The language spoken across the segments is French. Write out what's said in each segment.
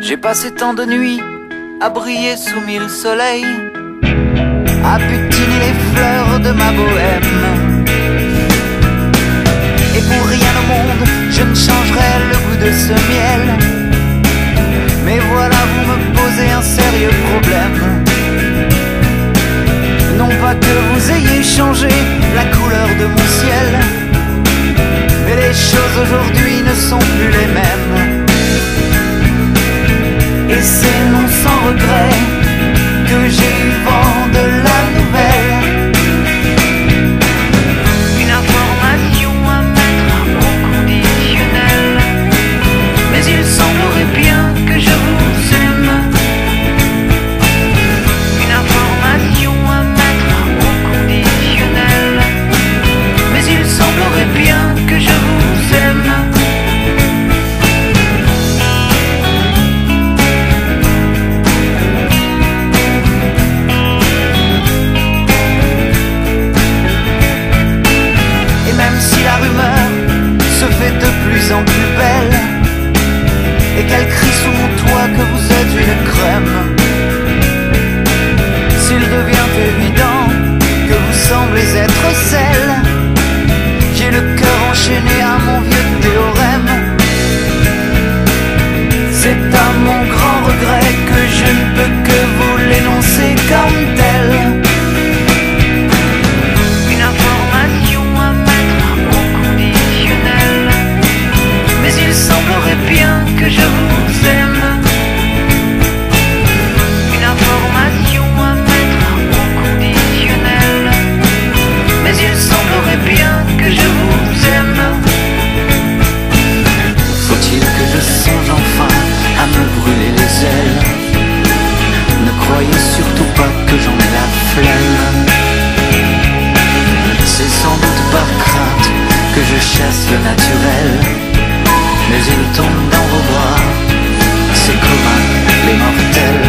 J'ai passé tant de nuits à briller sous mille soleils, à butiner les fleurs de ma bohème. Et pour rien au monde, je ne changerai le goût de ce miel. Mais voilà, vous me posez un sérieux problème. Non pas que vous ayez changé la couleur de mon ciel, mais les choses aujourd'hui ne sont plus les mêmes. Et c'est non sans regret que j'ai eu vent de la nouvelle. Une information à mettre au conditionnel, mais il semblerait bien que je vous aime. Une information à mettre au conditionnel, mais il semblerait bien que je vous aime. La rumeur se fait de plus en plus belle, et qu'elle crie sous mon toit que vous êtes une crème. S'il devient évident que vous semblez être celle, j'ai le cœur enchaîné à mon vieux théorème. C'est à mon grand regret que je ne peux que vous l'énoncer comme tel. Bien que je vous aime. Une information à mettre au conditionnel, mais il semblerait bien que je vous aime. Faut-il que je songe enfin à me brûler les ailes? Ne croyez surtout pas que j'en ai la flemme. C'est sans doute par crainte que je chasse le naturel, mais il tombe dans vos bras, c'est commun, les mortels.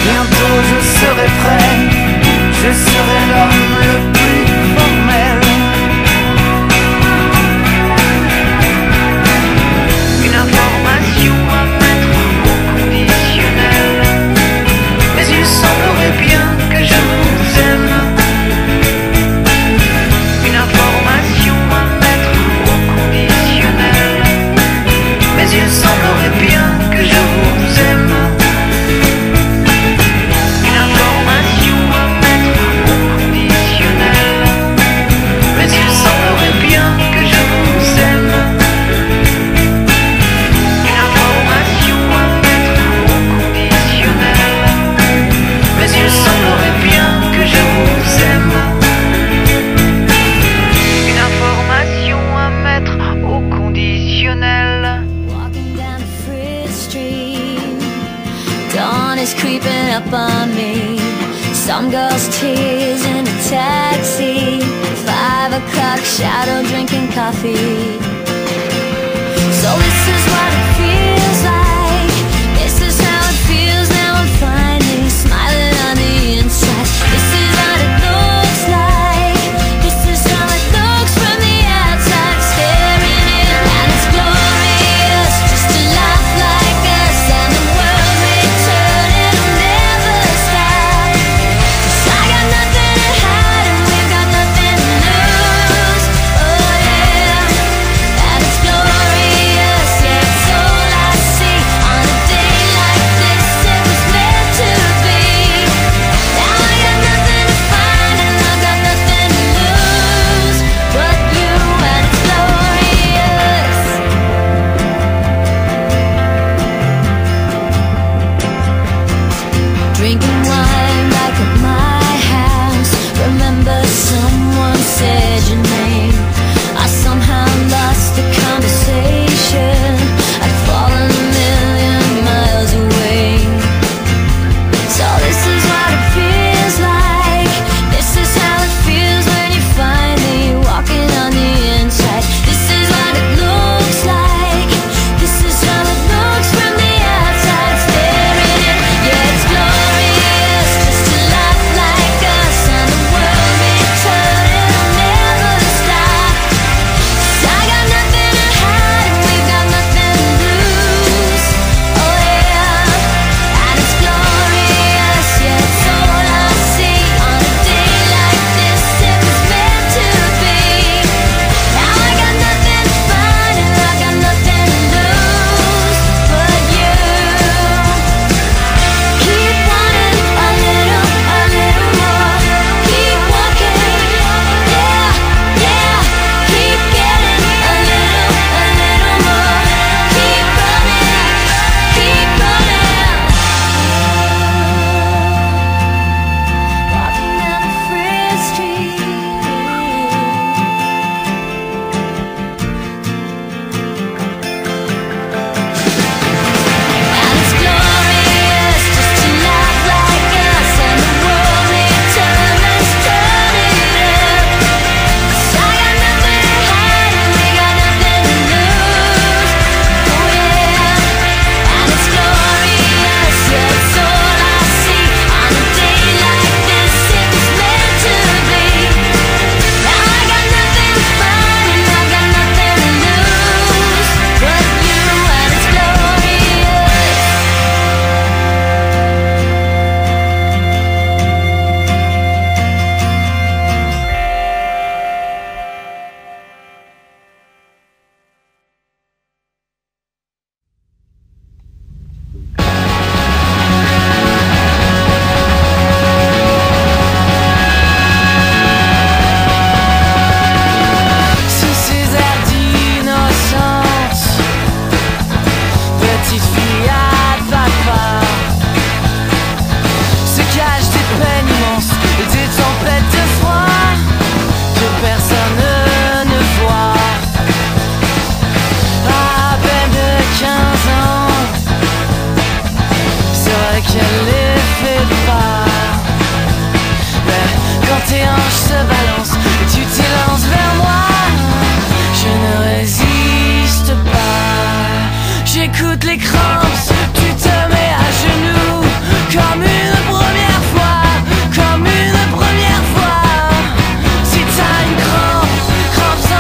Bientôt je serai prêt, je serai l'homme le plus formel. Une information à mettre au conditionnel, mais il semblerait bien que je vous aime. Une information à mettre au conditionnel, mais il semblerait bien que je vous aime. Une information à mettre au conditionnel, mais il semblerait bien que je vous aime. Une information à mettre au conditionnel, mais il semblerait bien que je vous aime. Une information à mettre au conditionnel. Walking down the Fifth Street, dawn is creeping up on me. Some girl's tears in a taxi, 5 o'clock shadow drinking coffee. So this is what it feels like, this is how it feels now. I'm finally smiling on the inside. This is what it looks like, this is how it looks from the outside. Staring in and it's glorious, just to laugh like us, and the world may turn, it'll never stop. 'Cause I got nothing to hide and we've got nothing to lose. Oh yeah, se balance et tu t'élances vers moi. Je ne résiste pas. J'écoute les cramps, tu te mets à genoux comme une première fois, comme une première fois. Si t'as une crampe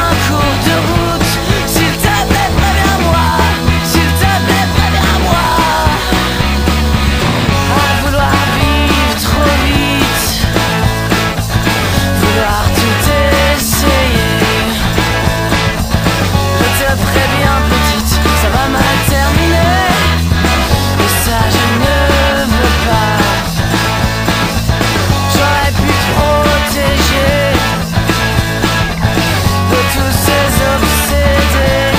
en cours de route, s'il te plaît préviens-moi, s'il te plaît préviens-moi. À vouloir vivre trop vite, vouloir tout essayer. Je te préviens petite, ça va mal terminer. Et ça je ne veux pas. J'aurais pu te protéger de tous ces obsédés.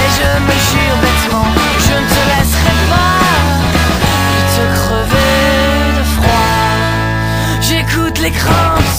Et je me jure bêtement, je ne te laisserai pas te crever de froid. J'écoute les cramps,